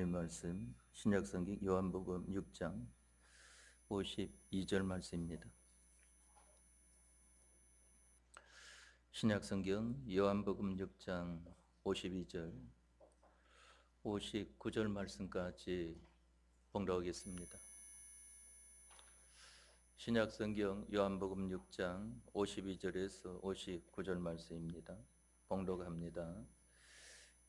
말씀 신약성경 요한복음 6장 52절 말씀입니다. 신약성경 요한복음 6장 52절 59절 말씀까지 봉독하겠습니다. 신약성경 요한복음 6장 52절에서 59절 말씀입니다. 봉독합니다.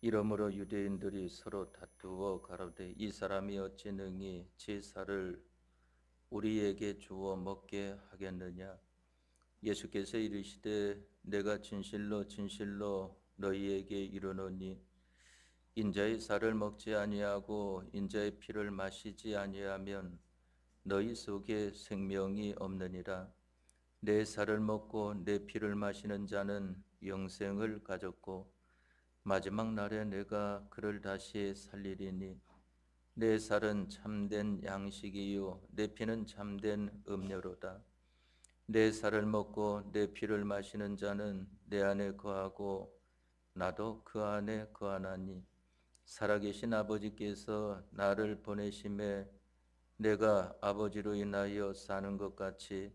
이러므로 유대인들이 서로 다투어 가로되 이 사람이 어찌 능히 제사를 우리에게 주어 먹게 하겠느냐. 예수께서 이르시되 내가 진실로 진실로 너희에게 이르노니 인자의 살을 먹지 아니하고 인자의 피를 마시지 아니하면 너희 속에 생명이 없느니라. 내 살을 먹고 내 피를 마시는 자는 영생을 가졌고 마지막 날에 내가 그를 다시 살리리니 내 살은 참된 양식이요 내 피는 참된 음료로다. 내 살을 먹고 내 피를 마시는 자는 내 안에 거하고 나도 그 안에 거하나니 살아계신 아버지께서 나를 보내심에 내가 아버지로 인하여 사는 것 같이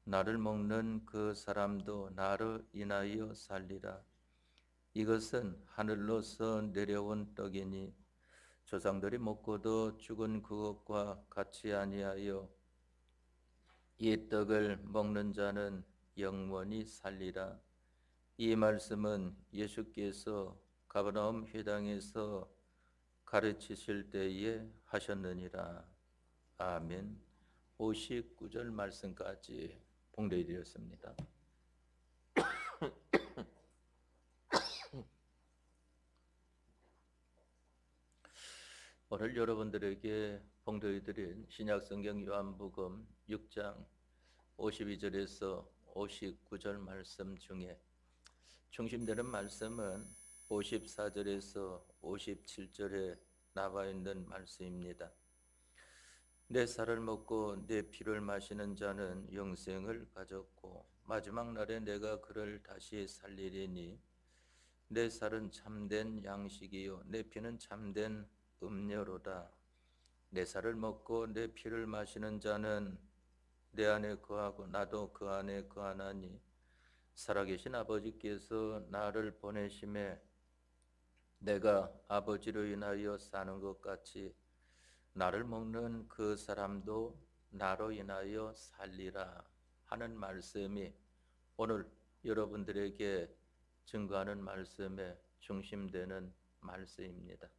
나를 먹는 그 사람도 나로 인하여 살리라. 이것은 하늘로서 내려온 떡이니 조상들이 먹고도 죽은 그것과 같이 아니하여 이 떡을 먹는 자는 영원히 살리라. 이 말씀은 예수께서 가버나움 회당에서 가르치실 때에 하셨느니라. 아멘. 59절 말씀까지 봉독해 드렸습니다. 오늘 여러분들에게 봉독해 드린 신약성경 요한복음 6장 52절에서 59절 말씀 중에 중심되는 말씀은 54절에서 57절에 나와 있는 말씀입니다. 내 살을 먹고 내 피를 마시는 자는 영생을 가졌고 마지막 날에 내가 그를 다시 살리리니 내 살은 참된 양식이요 내 피는 참된 음료로다. 내 살을 먹고 내 피를 마시는 자는 내 안에 거하고 나도 그 안에 거하나니 살아계신 아버지께서 나를 보내심에 내가 아버지로 인하여 사는 것 같이 나를 먹는 그 사람도 나로 인하여 살리라 하는 말씀이 오늘 여러분들에게 증거하는 말씀에 중심되는 말씀입니다.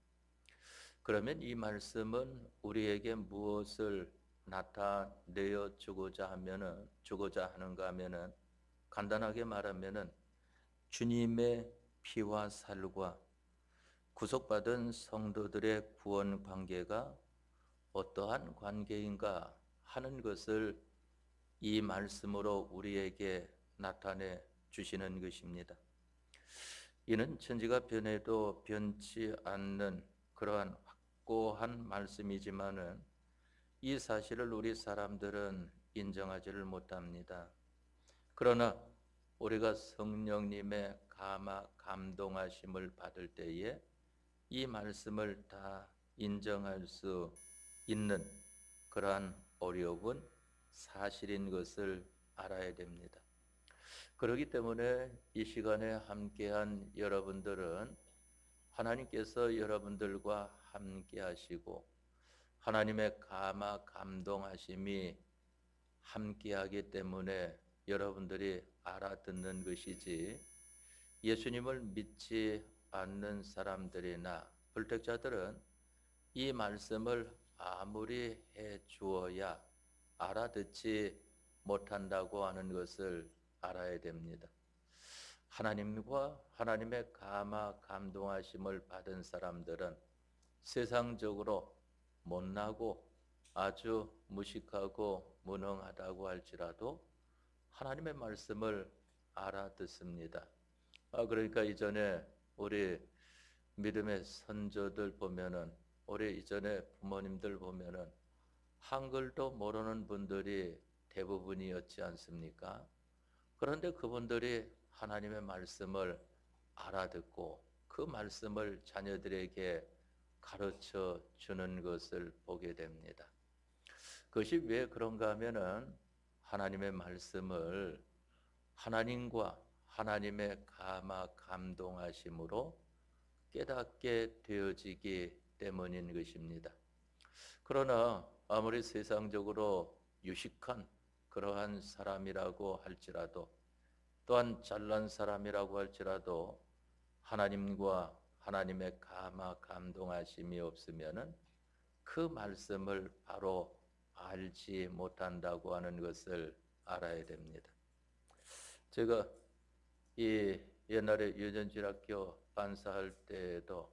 그러면 이 말씀은 우리에게 무엇을 나타내어 주고자 하는가 하면은 간단하게 말하면은 주님의 피와 살과 구속받은 성도들의 구원 관계가 어떠한 관계인가 하는 것을 이 말씀으로 우리에게 나타내 주시는 것입니다. 이는 천지가 변해도 변치 않는 그러한 확고한 말씀이지만은 이 사실을 우리 사람들은 인정하지를 못합니다. 그러나 우리가 성령님의 감동하심을 받을 때에 이 말씀을 다 인정할 수 있는 그러한 어려운 사실인 것을 알아야 됩니다. 그렇기 때문에 이 시간에 함께한 여러분들은 하나님께서 여러분들과 함께 하시고 하나님의 감동하심이 함께하기 때문에 여러분들이 알아듣는 것이지 예수님을 믿지 않는 사람들이나 불택자들은 이 말씀을 아무리 해 주어야 알아듣지 못한다고 하는 것을 알아야 됩니다. 하나님과 하나님의 감동하심을 받은 사람들은 세상적으로 못나고 아주 무식하고 무능하다고 할지라도 하나님의 말씀을 알아듣습니다. 그러니까 이전에 우리 믿음의 선조들 보면은 우리 이전에 부모님들 보면은 한글도 모르는 분들이 대부분이었지 않습니까? 그런데 그분들이 하나님의 말씀을 알아듣고 그 말씀을 자녀들에게 가르쳐 주는 것을 보게 됩니다. 그것이 왜 그런가 하면은 하나님의 말씀을 하나님과 하나님의 감동하심으로 깨닫게 되어지기 때문인 것입니다. 그러나 아무리 세상적으로 유식한 그러한 사람이라고 할지라도 또한 잘난 사람이라고 할지라도 하나님과 하나님의 감동하심이 없으면은 그 말씀을 바로 알지 못한다고 하는 것을 알아야 됩니다. 제가 이 옛날에 유전질학교 반사할 때에도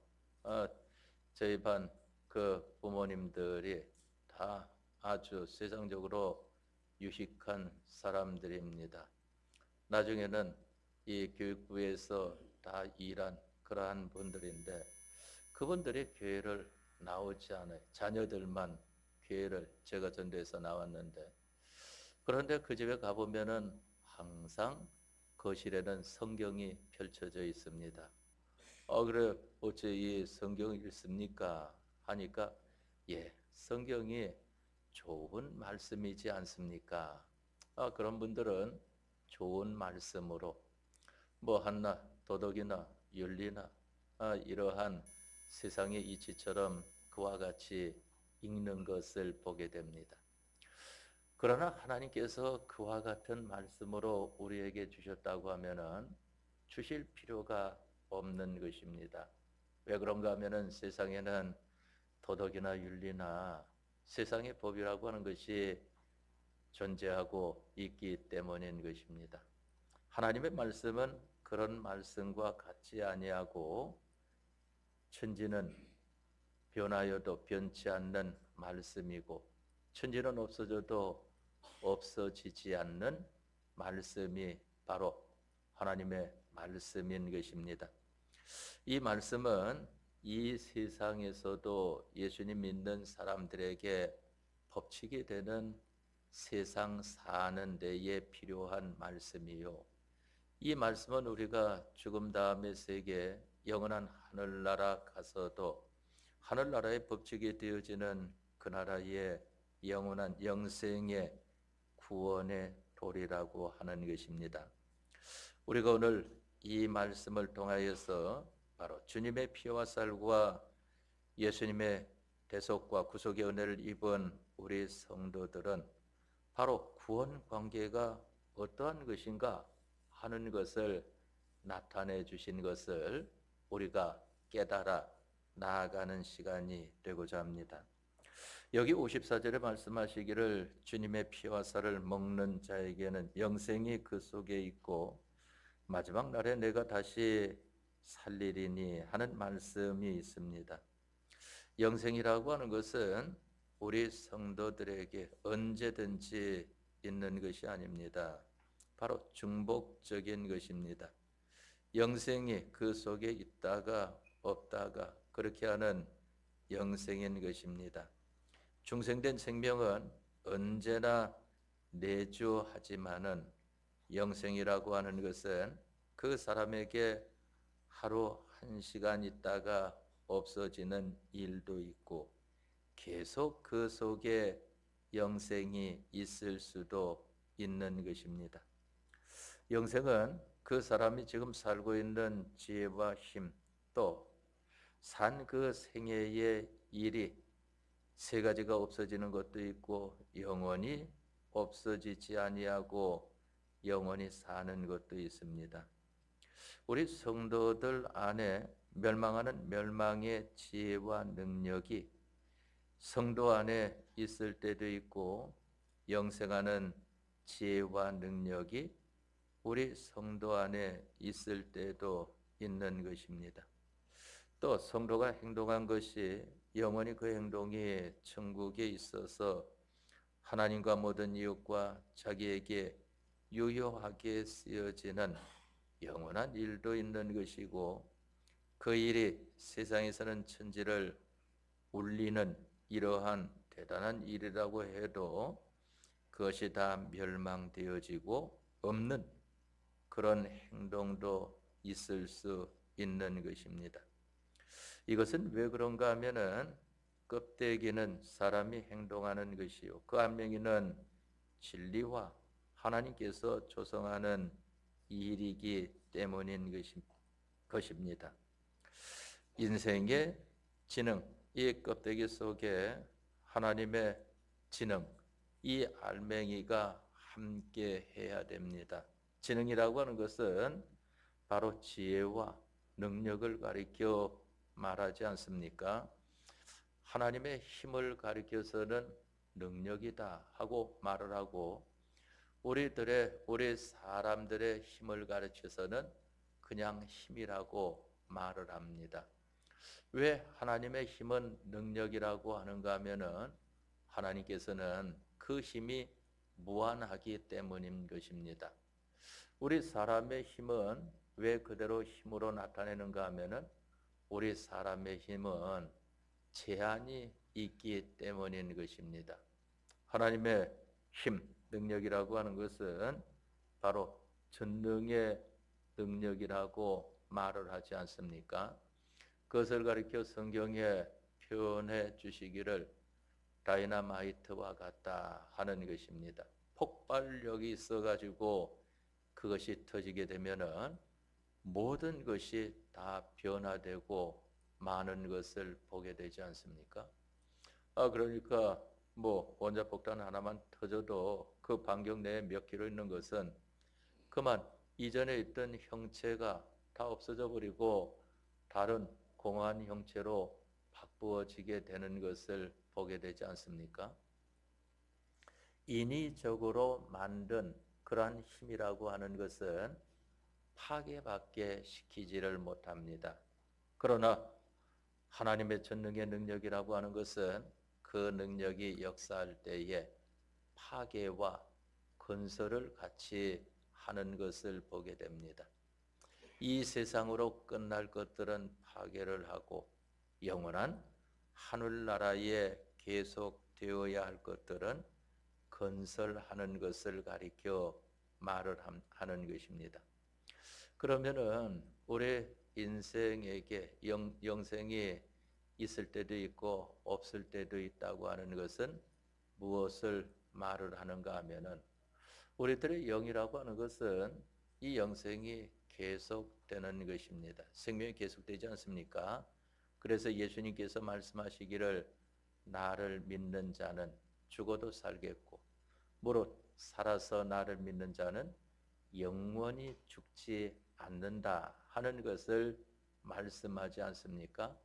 저희 반 그 부모님들이 다 아주 세상적으로 유식한 사람들입니다. 나중에는 이 교육부에서 다 일한 그러한 분들인데 그분들이 교회를 나오지 않아요. 자녀들만 교회를 제가 전도해서 나왔는데 그런데 그 집에 가보면은 항상 거실에는 성경이 펼쳐져 있습니다. 그래 어째 이 성경을 읽습니까? 하니까 예, 성경이 좋은 말씀이지 않습니까? 그런 분들은 좋은 말씀으로 뭐 한나, 도덕이나 윤리나 이러한 세상의 이치처럼 그와 같이 읽는 것을 보게 됩니다. 그러나 하나님께서 그와 같은 말씀으로 우리에게 주셨다고 하면은 주실 필요가 없는 것입니다. 왜 그런가 하면은 세상에는 도덕이나 윤리나 세상의 법이라고 하는 것이 존재하고 있기 때문인 것입니다. 하나님의 말씀은 그런 말씀과 같지 아니하고 천지는 변하여도 변치 않는 말씀이고 천지는 없어져도 없어지지 않는 말씀이 바로 하나님의 말씀인 것입니다. 이 말씀은 이 세상에서도 예수님 믿는 사람들에게 법칙이 되는 세상 사는 데에 필요한 말씀이요. 이 말씀은 우리가 죽음 다음의 세계 영원한 하늘나라 가서도 하늘나라의 법칙이 되어지는 그 나라의 영원한 영생의 구원의 도리라고 하는 것입니다. 우리가 오늘 이 말씀을 통하여서 바로 주님의 피와 살과 예수님의 대속과 구속의 은혜를 입은 우리 성도들은 바로 구원 관계가 어떠한 것인가 하는 것을 나타내 주신 것을 우리가 깨달아 나아가는 시간이 되고자 합니다. 여기 54절에 말씀하시기를 주님의 피와 살을 먹는 자에게는 영생이 그 속에 있고 마지막 날에 내가 다시 살리리니 하는 말씀이 있습니다. 영생이라고 하는 것은 우리 성도들에게 언제든지 있는 것이 아닙니다. 바로 중복적인 것입니다. 영생이 그 속에 있다가 없다가 그렇게 하는 영생인 것입니다. 중생된 생명은 언제나 내주하지만은 영생이라고 하는 것은 그 사람에게 하루 1시간 있다가 없어지는 일도 있고 계속 그 속에 영생이 있을 수도 있는 것입니다. 영생은 그 사람이 지금 살고 있는 지혜와 힘, 또 산 그 생애의 일이 세 가지가 없어지는 것도 있고 영원히 없어지지 아니하고 영원히 사는 것도 있습니다. 우리 성도들 안에 멸망하는 멸망의 지혜와 능력이 성도 안에 있을 때도 있고 영생하는 지혜와 능력이 우리 성도 안에 있을 때도 있는 것입니다. 또 성도가 행동한 것이 영원히 그 행동이 천국에 있어서 하나님과 모든 이웃과 자기에게 유효하게 쓰여지는 영원한 일도 있는 것이고 그 일이 세상에서는 천지를 울리는 이러한 대단한 일이라고 해도 그것이 다 멸망되어지고 없는 그런 행동도 있을 수 있는 것입니다. 이것은 왜 그런가 하면은 껍데기는 사람이 행동하는 것이요 그 안면기는 진리와 하나님께서 조성하는 일이기 때문인 것입니다. 인생의 지능, 이 껍데기 속에 하나님의 지능, 이 알맹이가 함께 해야 됩니다. 지능이라고 하는 것은 바로 지혜와 능력을 가리켜 말하지 않습니까? 하나님의 힘을 가리켜서는 능력이다 하고 말을 하고 우리 사람들의 힘을 가르쳐서는 그냥 힘이라고 말을 합니다. 왜 하나님의 힘은 능력이라고 하는가 하면은 하나님께서는 그 힘이 무한하기 때문인 것입니다. 우리 사람의 힘은 왜 그대로 힘으로 나타내는가 하면은 우리 사람의 힘은 제한이 있기 때문인 것입니다. 하나님의 힘, 능력이라고 하는 것은 바로 전능의 능력이라고 말을 하지 않습니까? 그것을 가리켜 성경에 표현해 주시기를 다이너마이트와 같다 하는 것입니다. 폭발력이 있어가지고 그것이 터지게 되면은 모든 것이 다 변화되고 많은 것을 보게 되지 않습니까? 그러니까 뭐 원자폭탄 하나만 터져도 그 반경 내에 몇 킬로 있는 것은 그만 이전에 있던 형체가 다 없어져 버리고 다른 공허한 형체로 바꾸어지게 되는 것을 보게 되지 않습니까? 인위적으로 만든 그러한 힘이라고 하는 것은 파괴밖에 시키지를 못합니다. 그러나 하나님의 전능의 능력이라고 하는 것은 그 능력이 역사할 때에 파괴와 건설을 같이 하는 것을 보게 됩니다. 이 세상으로 끝날 것들은 파괴를 하고 영원한 하늘나라에 계속되어야 할 것들은 건설하는 것을 가리켜 말을 하는 것입니다. 그러면은 우리 인생에게 영생이 있을 때도 있고 없을 때도 있다고 하는 것은 무엇을 말을 하는가 하면은 우리들의 영이라고 하는 것은 이 영생이 계속되는 것입니다. 생명이 계속되지 않습니까? 그래서 예수님께서 말씀하시기를 나를 믿는 자는 죽어도 살겠고 무릇 살아서 나를 믿는 자는 영원히 죽지 않는다 하는 것을 말씀하지 않습니까?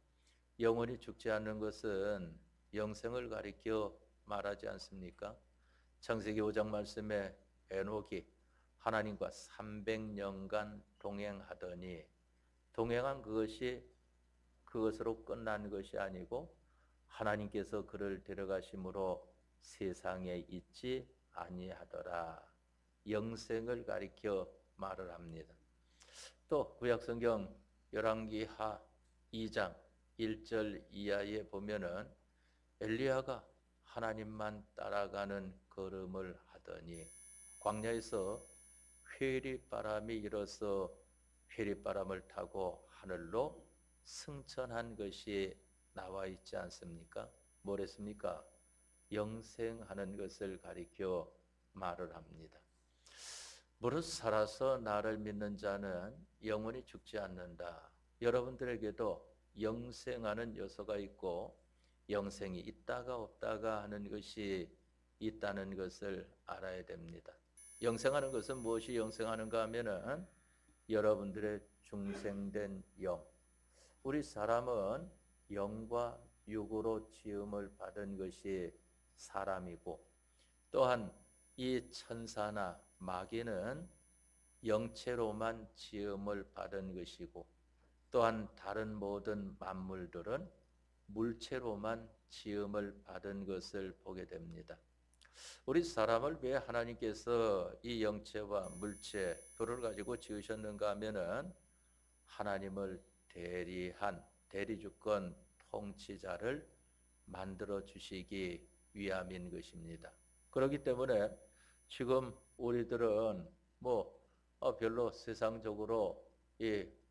영원히 죽지 않는 것은 영생을 가리켜 말하지 않습니까? 창세기 5장 말씀에 에녹이 하나님과 300년간 동행하더니 동행한 그것으로 끝난 것이 아니고 하나님께서 그를 데려가심으로 세상에 있지 아니하더라. 영생을 가리켜 말을 합니다. 또 구약성경 열왕기하 2장 1절 이하에 보면은 엘리야가 하나님만 따라가는 걸음을 하더니 광야에서 회리바람이 일어서 회리바람을 타고 하늘로 승천한 것이 나와 있지 않습니까? 뭐랬습니까? 영생하는 것을 가리켜 말을 합니다. 무릇 살아서 나를 믿는 자는 영원히 죽지 않는다. 여러분들에게도 영생하는 요소가 있고 영생이 있다가 없다가 하는 것이 있다는 것을 알아야 됩니다. 영생하는 것은 무엇이 영생하는가 하면은 여러분들의 중생된 영. 우리 사람은 영과 육으로 지음을 받은 것이 사람이고 또한 이 천사나 마귀는 영체로만 지음을 받은 것이고 또한 다른 모든 만물들은 물체로만 지음을 받은 것을 보게 됩니다. 우리 사람을 왜 하나님께서 이 영체와 물체 둘을 가지고 지으셨는가 하면은 하나님을 대리한 대리주권 통치자를 만들어 주시기 위함인 것입니다. 그렇기 때문에 지금 우리들은 별로 세상적으로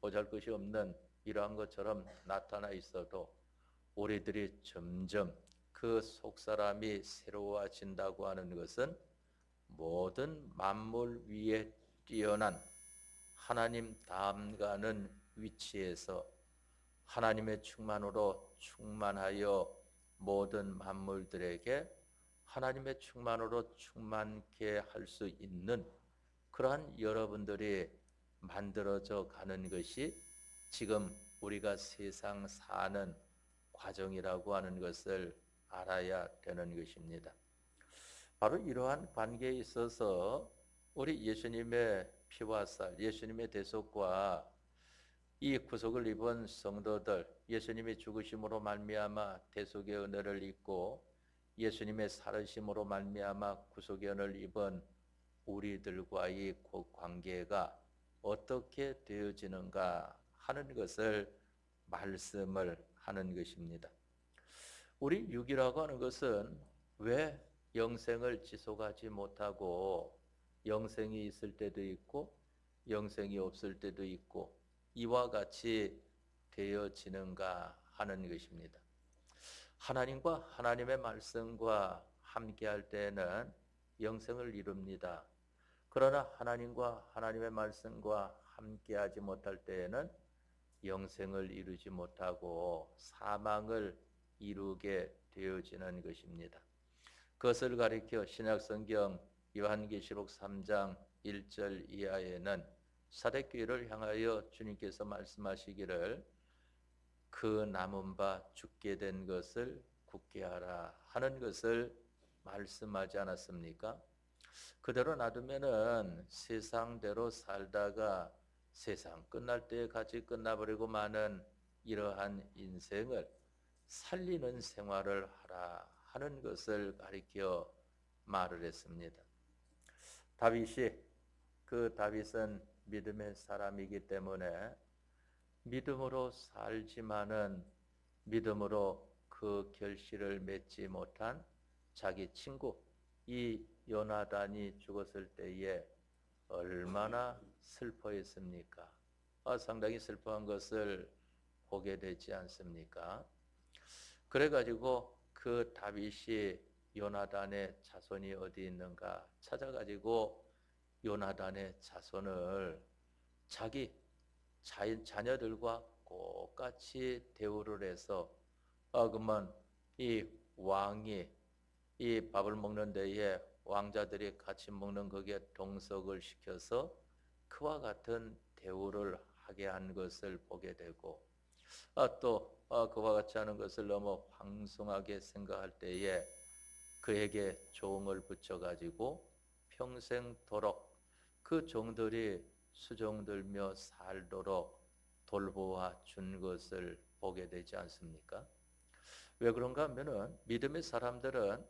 보잘것이 없는 이러한 것처럼 나타나 있어도 우리들이 점점 그 속사람이 새로워진다고 하는 것은 모든 만물 위에 뛰어난 하나님 다음가는 위치에서 하나님의 충만으로 충만하여 모든 만물들에게 하나님의 충만으로 충만케 할 수 있는 그러한 여러분들이 만들어져 가는 것이 지금 우리가 세상 사는 과정이라고 하는 것을 알아야 되는 것입니다. 바로 이러한 관계에 있어서 우리 예수님의 피와 살, 예수님의 대속과 이 구속을 입은 성도들, 예수님이 죽으심으로 말미암아 대속의 은혜를 입고 예수님의 살으심으로 말미암아 구속의 은혜를 입은 우리들과의 그 관계가 어떻게 되어지는가 하는 것을 말씀을 하는 것입니다. 우리 육이라고 하는 것은 왜 영생을 지속하지 못하고 영생이 있을 때도 있고 영생이 없을 때도 있고 이와 같이 되어지는가 하는 것입니다. 하나님과 하나님의 말씀과 함께할 때에는 영생을 이룹니다. 그러나 하나님과 하나님의 말씀과 함께하지 못할 때에는 영생을 이루지 못하고 사망을 이루게 되어지는 것입니다. 그것을 가리켜 신약성경 요한계시록 3장 1절 이하에는 사대교회를 향하여 주님께서 말씀하시기를 그 남은 바 죽게 된 것을 굳게 하라 하는 것을 말씀하지 않았습니까? 그대로 놔두면은 세상대로 살다가 세상 끝날 때까지 끝나버리고 마는 이러한 인생을 살리는 생활을 하라 하는 것을 가리켜 말을 했습니다. 다윗은 믿음의 사람이기 때문에 믿음으로 살지만은 믿음으로 그 결실을 맺지 못한 자기 친구 이 요나단이 죽었을 때에 얼마나 슬퍼했습니까? 상당히 슬퍼한 것을 보게 되지 않습니까? 그래가지고 그 다윗이 요나단의 자손이 어디 있는가 찾아가지고 요나단의 자손을 자기 자녀들과 똑같이 대우를 해서 그러면 이 왕이 이 밥을 먹는 데에 왕자들이 같이 먹는 거기에 동석을 시켜서 그와 같은 대우를 하게 한 것을 보게 되고 또 그와 같이 하는 것을 너무 황송하게 생각할 때에 그에게 종을 붙여가지고 평생도록 그 종들이 수종들며 살도록 돌보아 준 것을 보게 되지 않습니까? 왜 그런가 하면은 믿음의 사람들은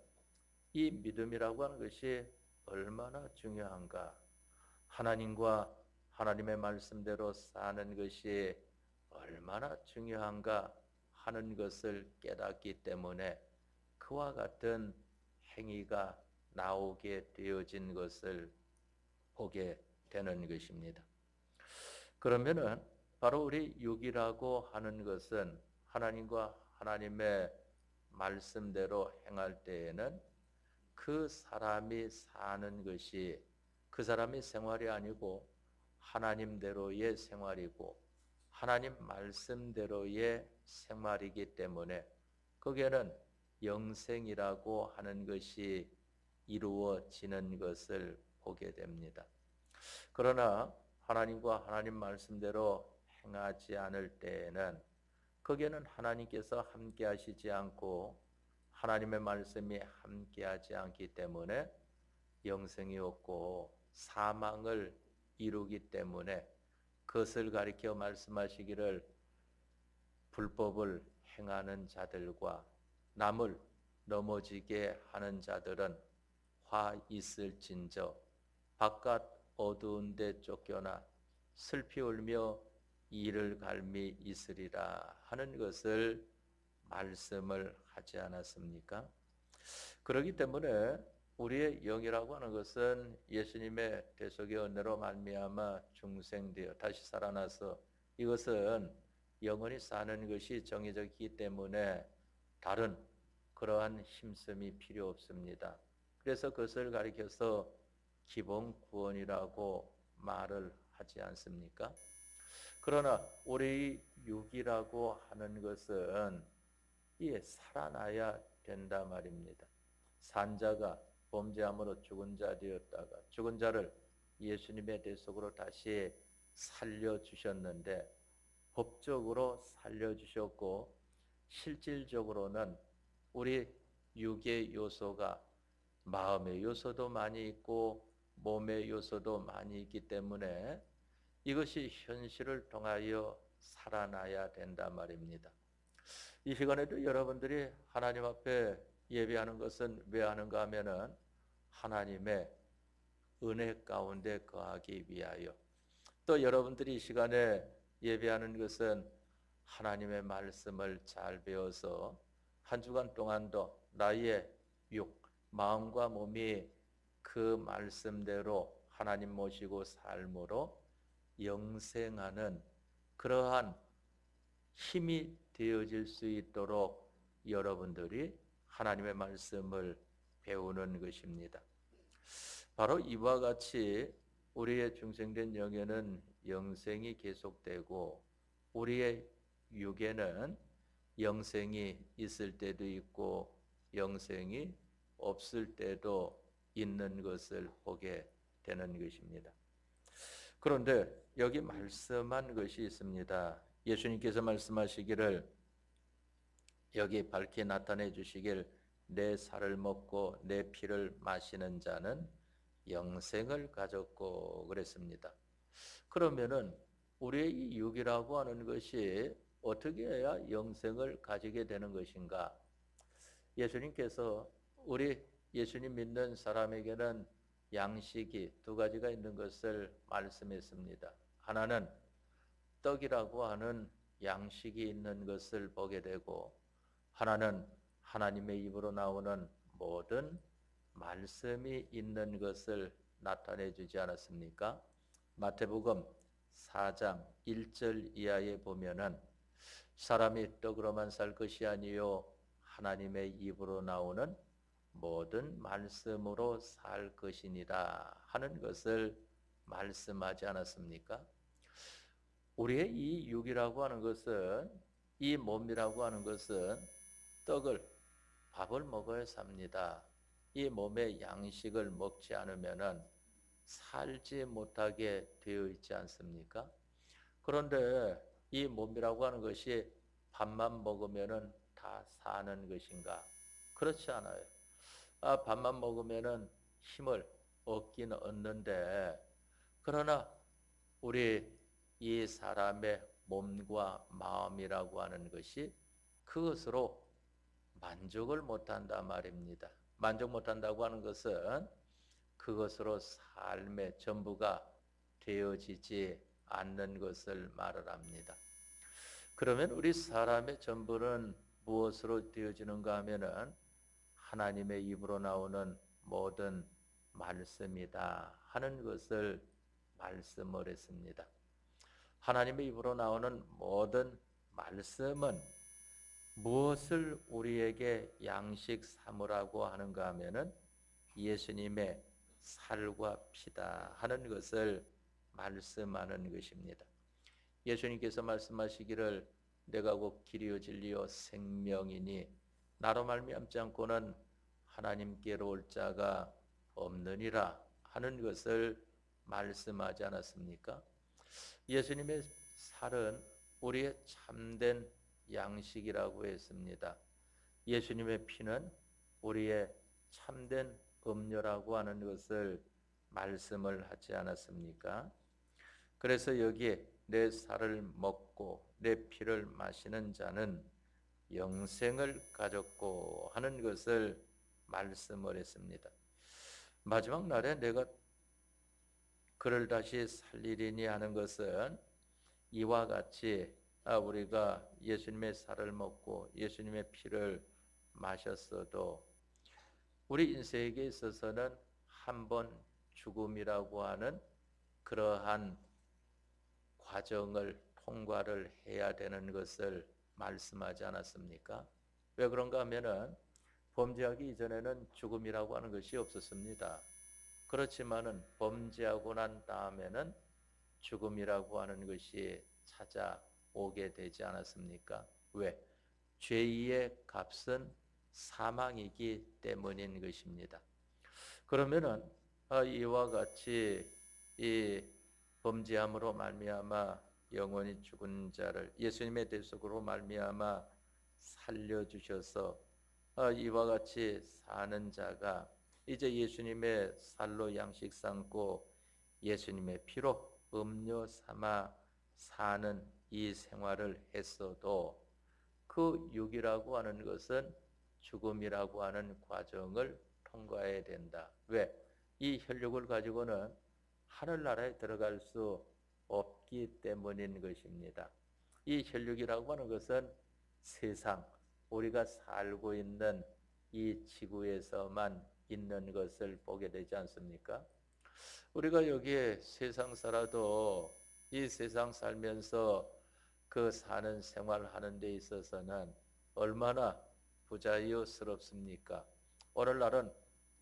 이 믿음이라고 하는 것이 얼마나 중요한가, 하나님과 하나님의 말씀대로 사는 것이 얼마나 중요한가 하는 것을 깨닫기 때문에 그와 같은 행위가 나오게 되어진 것을 보게 되는 것입니다. 그러면은 바로 우리 육이라고 하는 것은 하나님과 하나님의 말씀대로 행할 때에는 그 사람이 사는 것이 그 사람의 생활이 아니고 하나님대로의 생활이고 하나님 말씀대로의 생활이기 때문에 거기에는 영생이라고 하는 것이 이루어지는 것을 보게 됩니다. 그러나 하나님과 하나님 말씀대로 행하지 않을 때에는 거기에는 하나님께서 함께 하시지 않고 하나님의 말씀이 함께하지 않기 때문에 영생이 없고 사망을 이루기 때문에 그것을 가리켜 말씀하시기를 불법을 행하는 자들과 남을 넘어지게 하는 자들은 화 있을진저 바깥 어두운 데 쫓겨나 슬피 울며 이를 갈미 있으리라 하는 것을 말씀을 하지 않았습니까? 그렇기 때문에 우리의 영이라고 하는 것은 예수님의 대속의 은혜로 말미암아 중생되어 다시 살아나서 이것은 영원히 사는 것이 정해져 있기 때문에 다른 그러한 힘씀이 필요 없습니다. 그래서 그것을 가리켜서 기본 구원이라고 말을 하지 않습니까? 그러나 우리 육이라고 하는 것은 살아나야 된다 말입니다. 산자가 범죄함으로 죽은 자 되었다가 죽은 자를 예수님의 대속으로 다시 살려주셨는데 법적으로 살려주셨고 실질적으로는 우리 육의 요소가 마음의 요소도 많이 있고 몸의 요소도 많이 있기 때문에 이것이 현실을 통하여 살아나야 된다 말입니다. 이 시간에도 여러분들이 하나님 앞에 예배하는 것은 왜 하는가 하면은 하나님의 은혜 가운데 거하기 위하여, 또 여러분들이 이 시간에 예배하는 것은 하나님의 말씀을 잘 배워서 한 주간 동안도 나의 육, 마음과 몸이 그 말씀대로 하나님 모시고 삶으로 영생하는 그러한 힘이 되어질 수 있도록 여러분들이 하나님의 말씀을 배우는 것입니다. 바로 이와 같이 우리의 중생된 영에는 영생이 계속되고 우리의 육에는 영생이 있을 때도 있고 영생이 없을 때도 있는 것을 보게 되는 것입니다. 그런데 여기 말씀한 것이 있습니다. 예수님께서 말씀하시기를 여기 밝히 나타내 주시길 내 살을 먹고 내 피를 마시는 자는 영생을 가졌고 그랬습니다. 그러면은 우리의 이 육이라고 하는 것이 어떻게 해야 영생을 가지게 되는 것인가? 예수님께서 우리 예수님 믿는 사람에게는 양식이 두 가지가 있는 것을 말씀했습니다. 하나는 떡이라고 하는 양식이 있는 것을 보게 되고 하나는 하나님의 입으로 나오는 모든 말씀이 있는 것을 나타내 주지 않았습니까? 마태복음 4장 1절 이하에 보면은 사람이 떡으로만 살 것이 아니요 하나님의 입으로 나오는 모든 말씀으로 살 것이니라 하는 것을 말씀하지 않았습니까? 우리의 이 육이라고 하는 것은, 이 몸이라고 하는 것은 밥을 먹어야 삽니다. 이 몸의 양식을 먹지 않으면은 살지 못하게 되어 있지 않습니까? 그런데 이 몸이라고 하는 것이 밥만 먹으면은 다 사는 것인가? 그렇지 않아요. 밥만 먹으면은 힘을 얻긴 얻는데, 그러나 우리 이 사람의 몸과 마음이라고 하는 것이 그것으로 만족을 못한다 말입니다. 만족 못한다고 하는 것은 그것으로 삶의 전부가 되어지지 않는 것을 말을 합니다. 그러면 우리 사람의 전부는 무엇으로 되어지는가 하면은 하나님의 입으로 나오는 모든 말씀이다 하는 것을 말씀을 했습니다. 하나님의 입으로 나오는 모든 말씀은 무엇을 우리에게 양식 삼으라고 하는가 하면은 예수님의 살과 피다 하는 것을 말씀하는 것입니다. 예수님께서 말씀하시기를 내가 곧 길이요 진리요 생명이니 나로 말미암지 않고는 하나님께로 올 자가 없느니라 하는 것을 말씀하지 않았습니까? 예수님의 살은 우리의 참된 양식이라고 했습니다. 예수님의 피는 우리의 참된 음료라고 하는 것을 말씀을 하지 않았습니까? 그래서 여기에 내 살을 먹고 내 피를 마시는 자는 영생을 가졌고 하는 것을 말씀을 했습니다. 마지막 날에 내가 그를 다시 살리리니 하는 것은 이와 같이 우리가 예수님의 살을 먹고 예수님의 피를 마셨어도 우리 인생에게 있어서는 한 번 죽음이라고 하는 그러한 과정을 통과를 해야 되는 것을 말씀하지 않았습니까? 왜 그런가 하면은 범죄하기 이전에는 죽음이라고 하는 것이 없었습니다. 그렇지만은 범죄하고 난 다음에는 죽음이라고 하는 것이 찾아오게 되지 않았습니까? 왜? 죄의 값은 사망이기 때문인 것입니다. 그러면은 이와 같이 이 범죄함으로 말미암아 영원히 죽은 자를 예수님의 대속으로 말미암아 살려주셔서 이와 같이 사는 자가 이제 예수님의 살로 양식 삼고 예수님의 피로 음료 삼아 사는 이 생활을 했어도 그 육이라고 하는 것은 죽음이라고 하는 과정을 통과해야 된다. 왜? 이 혈육을 가지고는 하늘나라에 들어갈 수 없기 때문인 것입니다. 이 혈육이라고 하는 것은 세상, 우리가 살고 있는 이 지구에서만 있는 것을 보게 되지 않습니까? 우리가 여기에 세상 살아도 이 세상 살면서 그 사는 생활하는 데 있어서는 얼마나 부자유스럽습니까? 오늘날은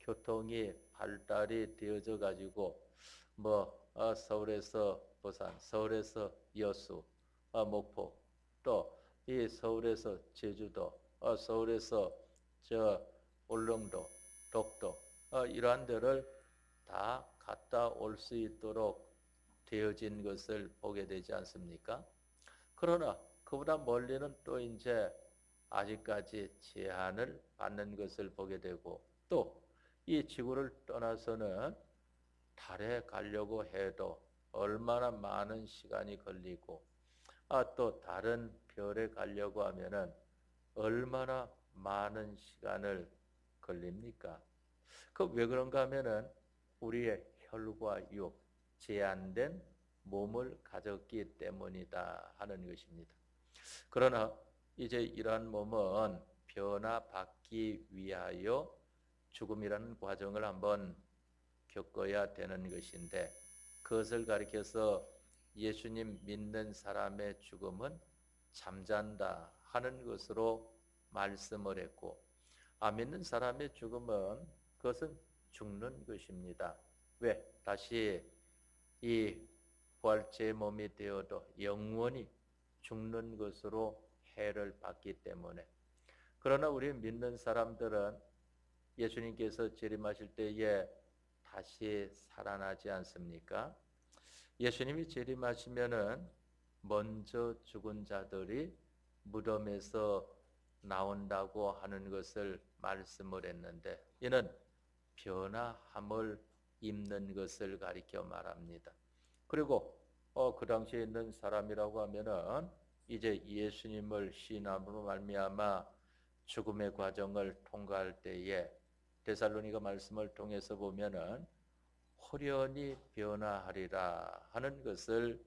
교통이 발달이 되어져 가지고 서울에서 부산, 서울에서 여수, 목포, 또 이 서울에서 제주도, 서울에서 저 울릉도, 독도 이러한 데를 다 갔다 올 수 있도록 되어진 것을 보게 되지 않습니까? 그러나 그보다 멀리는 또 이제 아직까지 제한을 받는 것을 보게 되고 또 이 지구를 떠나서는 달에 가려고 해도 얼마나 많은 시간이 걸리고 또 다른 별에 가려고 하면은 얼마나 많은 시간을 걸립니까? 그 왜 그런가 하면은 우리의 혈과 육, 제한된 몸을 가졌기 때문이다 하는 것입니다. 그러나 이제 이러한 몸은 변화받기 위하여 죽음이라는 과정을 한번 겪어야 되는 것인데 그것을 가리켜서 예수님 믿는 사람의 죽음은 잠잔다 하는 것으로 말씀을 했고 안 믿는 사람의 죽음은 그것은 죽는 것입니다. 왜? 다시 이 부활체의 몸이 되어도 영원히 죽는 것으로 해를 받기 때문에 그러나 우리 믿는 사람들은 예수님께서 재림하실 때에 다시 살아나지 않습니까? 예수님이 재림하시면은 먼저 죽은 자들이 무덤에서 나온다고 하는 것을 말씀을 했는데 이는 변화함을 입는 것을 가리켜 말합니다. 그리고 그 당시에 있는 사람이라고 하면은 이제 예수님을 신함으로 말미암아 죽음의 과정을 통과할 때에 데살로니가 말씀을 통해서 보면은 홀연히 변화하리라 하는 것을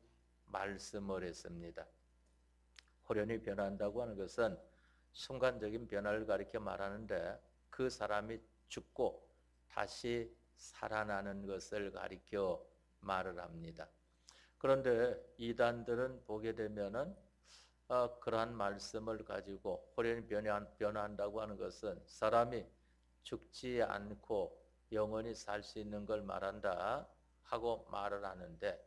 말씀을 했습니다. 홀연히 변화한다고 하는 것은 순간적인 변화를 가리켜 말하는데 그 사람이 죽고 다시 살아나는 것을 가리켜 말을 합니다. 그런데 이단들은 보게 되면은 그러한 말씀을 가지고 홀연히 변화한다고 하는 것은 사람이 죽지 않고 영원히 살 수 있는 걸 말한다 하고 말을 하는데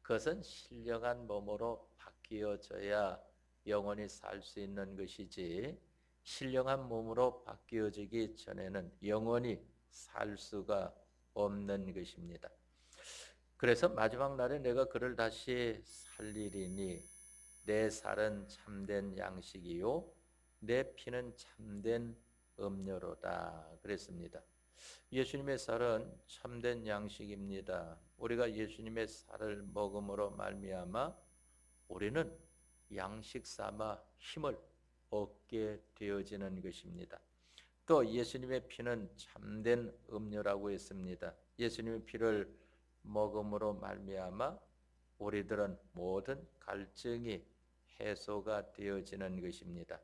그것은 신령한 몸으로 바뀌어져야 영원히 살 수 있는 것이지 신령한 몸으로 바뀌어지기 전에는 영원히 살 수가 없는 것입니다. 그래서 마지막 날에 내가 그를 다시 살리리니 내 살은 참된 양식이요 내 피는 참된 음료로다 그랬습니다. 예수님의 살은 참된 양식입니다. 우리가 예수님의 살을 먹음으로 말미암아 우리는 양식 삼아 힘을 얻게 되어지는 것입니다. 또 예수님의 피는 참된 음료라고 했습니다. 예수님의 피를 먹음으로 말미암아 우리들은 모든 갈증이 해소가 되어지는 것입니다.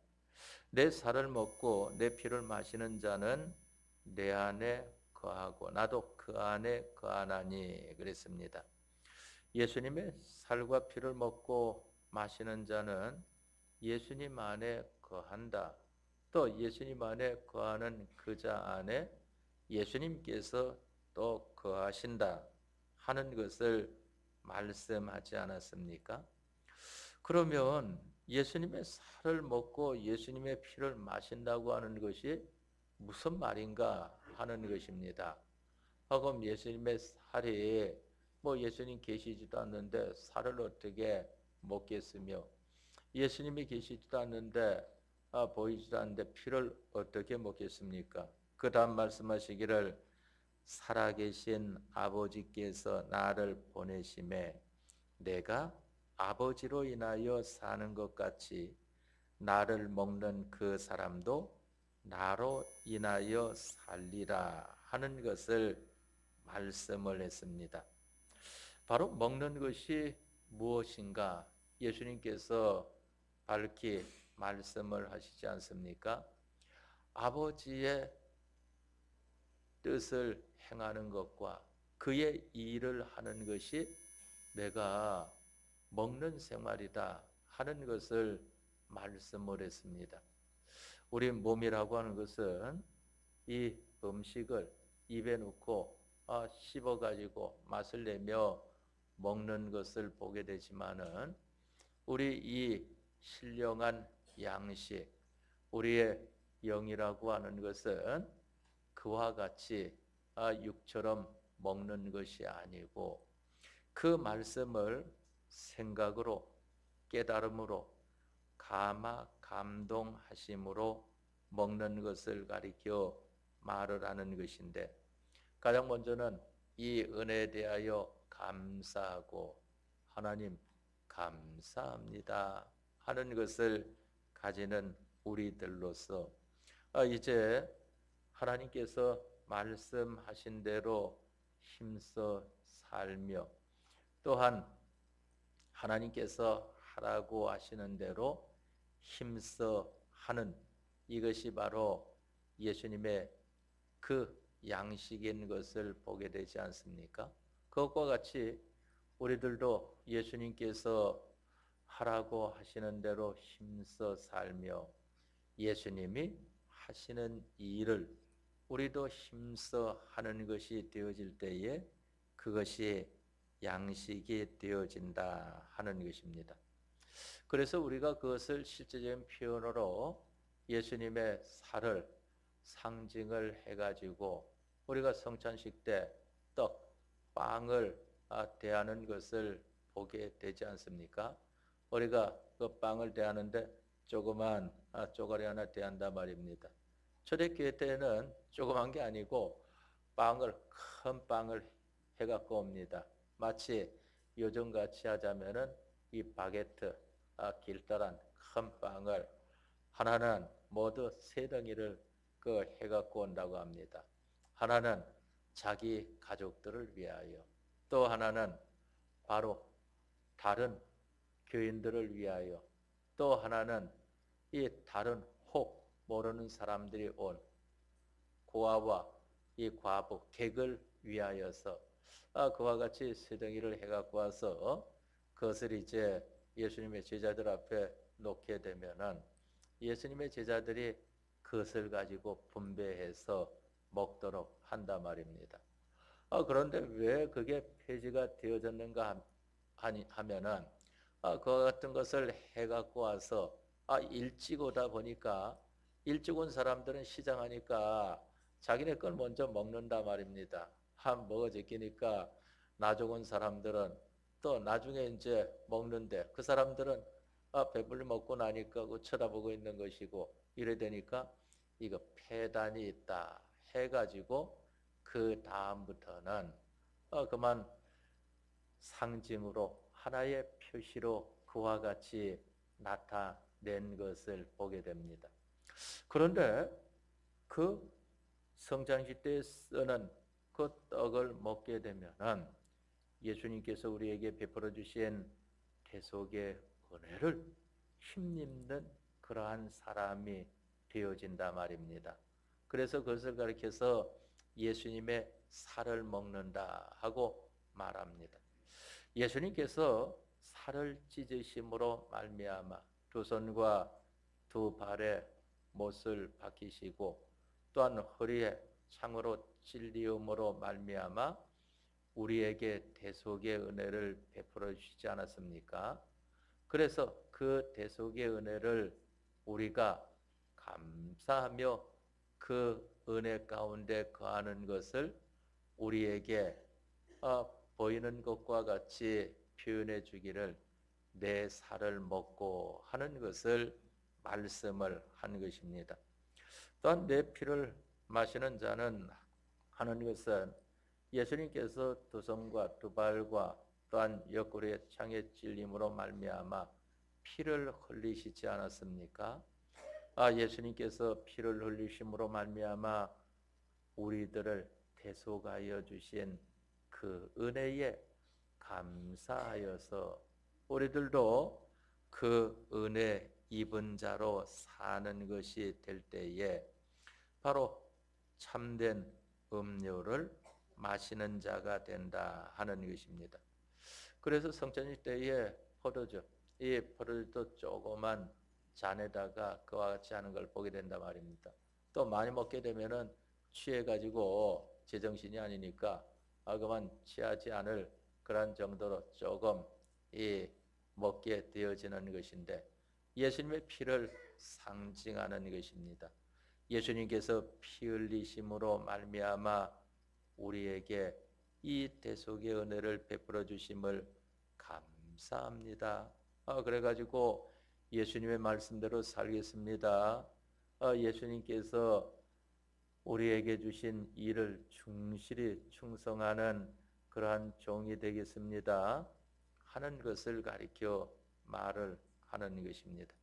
내 살을 먹고 내 피를 마시는 자는 내 안에 거하고 나도 그 안에 거하나니 그랬습니다. 예수님의 살과 피를 먹고 마시는 자는 예수님 안에 거한다. 또 예수님 안에 거하는 그 자 안에 예수님께서 또 거하신다 하는 것을 말씀하지 않았습니까? 그러면 예수님의 살을 먹고 예수님의 피를 마신다고 하는 것이 무슨 말인가 하는 것입니다. 그럼 예수님의 살이 예수님 계시지도 않는데 살을 어떻게 먹겠으며 예수님이 계시지도 않는데 보이지도 않는데 피를 어떻게 먹겠습니까? 그 다음 말씀하시기를 살아계신 아버지께서 나를 보내심에 내가 아버지로 인하여 사는 것 같이 나를 먹는 그 사람도 나로 인하여 살리라 하는 것을 말씀을 했습니다. 바로 먹는 것이 무엇인가 예수님께서 밝히 말씀을 하시지 않습니까? 아버지의 뜻을 행하는 것과 그의 일을 하는 것이 내가 먹는 생활이다 하는 것을 말씀을 했습니다. 우리 몸이라고 하는 것은 이 음식을 입에 넣고 씹어가지고 맛을 내며 먹는 것을 보게 되지만은 우리 이 신령한 양식, 우리의 영이라고 하는 것은 그와 같이 육처럼 먹는 것이 아니고 그 말씀을 생각으로 깨달음으로 감동하심으로 먹는 것을 가리켜 말을 하는 것인데 가장 먼저는 이 은혜에 대하여 감사하고 하나님 감사합니다 하는 것을 가지는 우리들로서 이제 하나님께서 말씀하신 대로 힘써 살며 또한 하나님께서 하라고 하시는 대로 힘써 하는 이것이 바로 예수님의 그 양식인 것을 보게 되지 않습니까? 그것과 같이 우리들도 예수님께서 하라고 하시는 대로 힘써 살며 예수님이 하시는 일을 우리도 힘써 하는 것이 되어질 때에 그것이 양식이 되어진다 하는 것입니다. 그래서 우리가 그것을 실제적인 표현으로 예수님의 살을 상징을 해가지고 우리가 성찬식 때 떡, 빵을 대하는 것을 보게 되지 않습니까? 우리가 그 빵을 대하는데 조그만 쪼가리 하나 대한단 말입니다. 초대교회 때는 조그만 게 아니고 큰 빵을 해갖고 옵니다. 마치 요즘같이 하자면은 이 바게트, 길다란 큰 빵을 하나는 모두 세 덩이를 해갖고 온다고 합니다. 하나는 자기 가족들을 위하여, 또 하나는 바로 다른 교인들을 위하여, 또 하나는 이 다른 혹 모르는 사람들이 온 고아와 이 과부, 객을 위하여서 그와 같이 세 덩이를 해갖고 와서 그것을 이제 예수님의 제자들 앞에 놓게 되면은 예수님의 제자들이 그것을 가지고 분배해서 먹도록 한단 말입니다. 그런데 왜 그게 폐지가 되어졌는가 하면은 그와 같은 것을 해갖고 와서 일찍 오다 보니까 일찍 온 사람들은 시장하니까 자기네 걸 먼저 먹는다 말입니다. 한 먹어지키니까 나중 온 사람들은 또 나중에 이제 먹는데 그 사람들은 배불리 먹고 나니까 그 쳐다보고 있는 것이고 이래 되니까 이거 폐단이 있다 해가지고 그 다음부터는 그만 상징으로 하나의 표시로 그와 같이 나타낸 것을 보게 됩니다. 그런데 그 성장식 때 쓰는 그 떡을 먹게 되면은 예수님께서 우리에게 베풀어 주신 계속의 은혜를 힘입는 그러한 사람이 되어진다 말입니다. 그래서 그것을 가리켜서 예수님의 살을 먹는다 하고 말합니다. 예수님께서 살을 찢으심으로 말미암아 두 손과 두 발에 못을 박히시고 또한 허리에 창으로 찔리음으로 말미암아 우리에게 대속의 은혜를 베풀어 주시지 않았습니까? 그래서 그 대속의 은혜를 우리가 감사하며 그 은혜 가운데 거하는 것을 우리에게 보이는 것과 같이 표현해 주기를 내 살을 먹고 하는 것을 말씀을 한 것입니다. 또한 내 피를 마시는 자는 하는 것은 예수님께서 두 손과 두 발과 또한 옆구리에 창에 찔림으로 말미암아 피를 흘리시지 않았습니까? 예수님께서 피를 흘리심으로 말미암아 우리들을 대속하여 주신 그 은혜에 감사하여서 우리들도 그 은혜 입은 자로 사는 것이 될 때에 바로 참된 음료를 마시는 자가 된다 하는 것입니다. 그래서 성찬일 때에 포도주, 이 포도주도 조그만 잔에다가 그와 같이 하는 걸 보게 된다 말입니다. 또 많이 먹게 되면은 취해가지고 제정신이 아니니까 그만 취하지 않을 그런 정도로 조금 먹게 되어지는 것인데 예수님의 피를 상징하는 것입니다. 예수님께서 피 흘리심으로 말미암아 우리에게 이 대속의 은혜를 베풀어 주심을 감사합니다. 그래가지고 예수님의 말씀대로 살겠습니다. 예수님께서 우리에게 주신 일을 충실히 충성하는 그러한 종이 되겠습니다 하는 것을 가리켜 말을 하는 것입니다.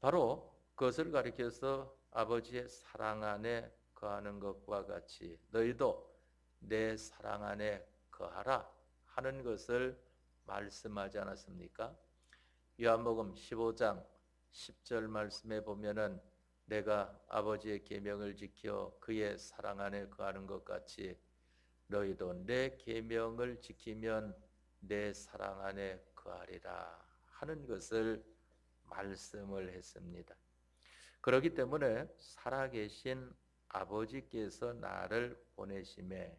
바로 그것을 가리켜서 아버지의 사랑 안에 거하는 것과 같이 너희도 내 사랑 안에 거하라 하는 것을 말씀하지 않았습니까? 요한복음 15장 10절 말씀에 보면은 내가 아버지의 계명을 지켜 그의 사랑 안에 거하는 것 같이 너희도 내 계명을 지키면 내 사랑 안에 거하리라 하는 것을 말씀을 했습니다. 그렇기 때문에 살아계신 아버지께서 나를 보내심에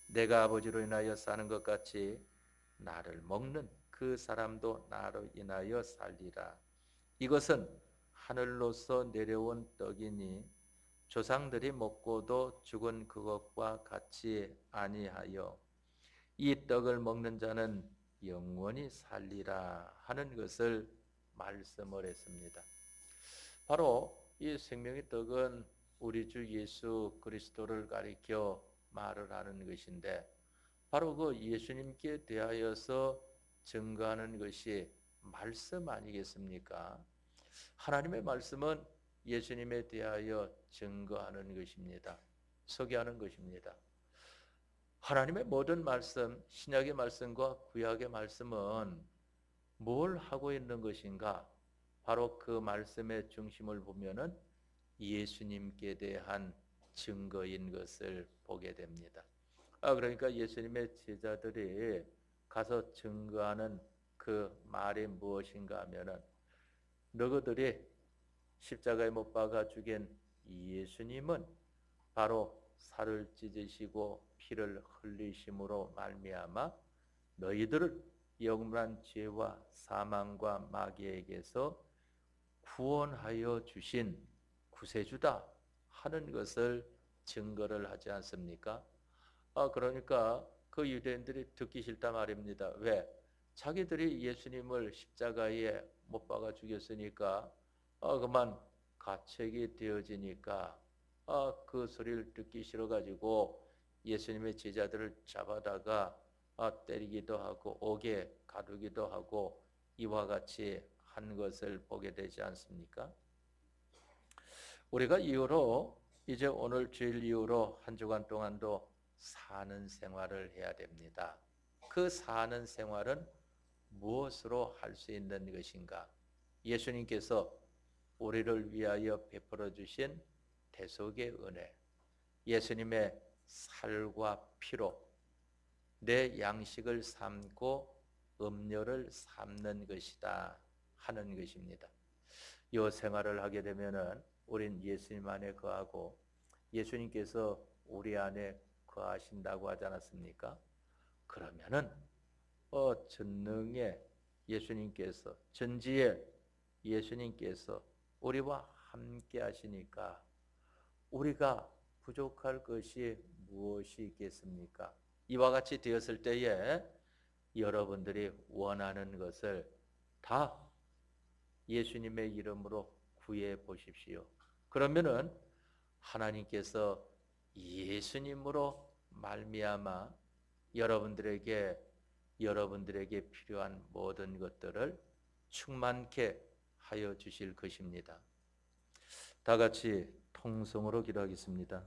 내가 아버지로 인하여 사는 것 같이 나를 먹는 그 사람도 나로 인하여 살리라. 이것은 하늘로서 내려온 떡이니 조상들이 먹고도 죽은 그것과 같이 아니하여 이 떡을 먹는 자는 영원히 살리라 하는 것을 말씀을 했습니다. 바로 이 생명의 떡은 우리 주 예수 그리스도를 가리켜 말을 하는 것인데 바로 그 예수님께 대하여서 증거하는 것이 말씀 아니겠습니까? 하나님의 말씀은 예수님에 대하여 증거하는 것입니다. 소개하는 것입니다. 하나님의 모든 말씀, 신약의 말씀과 구약의 말씀은 뭘 하고 있는 것인가? 바로 그 말씀의 중심을 보면은 예수님께 대한 증거인 것을 보게 됩니다. 그러니까 예수님의 제자들이 가서 증거하는 그 말이 무엇인가 하면은 너희들이 십자가에 못 박아 죽인 예수님은 바로 살을 찢으시고 피를 흘리심으로 말미암아 너희들을 영원한 죄와 사망과 마귀에게서 구원하여 주신 구세주다 하는 것을 증거를 하지 않습니까? 그러니까 그 유대인들이 듣기 싫다 말입니다. 왜? 자기들이 예수님을 십자가에 못 박아 죽였으니까 그만 가책이 되어지니까 그 소리를 듣기 싫어가지고 예수님의 제자들을 잡아다가 때리기도 하고 옥에 가두기도 하고 이와 같이 한 것을 보게 되지 않습니까? 우리가 이후로 이제 오늘 주일 이후로 한 주간 동안도 사는 생활을 해야 됩니다. 그 사는 생활은 무엇으로 할 수 있는 것인가? 예수님께서 우리를 위하여 베풀어 주신 대속의 은혜, 예수님의 살과 피로 내 양식을 삼고 음료를 삼는 것이다 하는 것입니다. 이 생활을 하게 되면은 우린 예수님 안에 거하고 예수님께서 우리 안에 거하신다고 하지 않았습니까? 그러면은 전능의 예수님께서 전지의 예수님께서 우리와 함께 하시니까 우리가 부족할 것이 무엇이 있겠습니까? 이와 같이 되었을 때에 여러분들이 원하는 것을 다 예수님의 이름으로 구해 보십시오. 그러면은 하나님께서 예수님으로 말미암아 여러분들에게 필요한 모든 것들을 충만케 하여 주실 것입니다. 다 같이 통성으로 기도하겠습니다.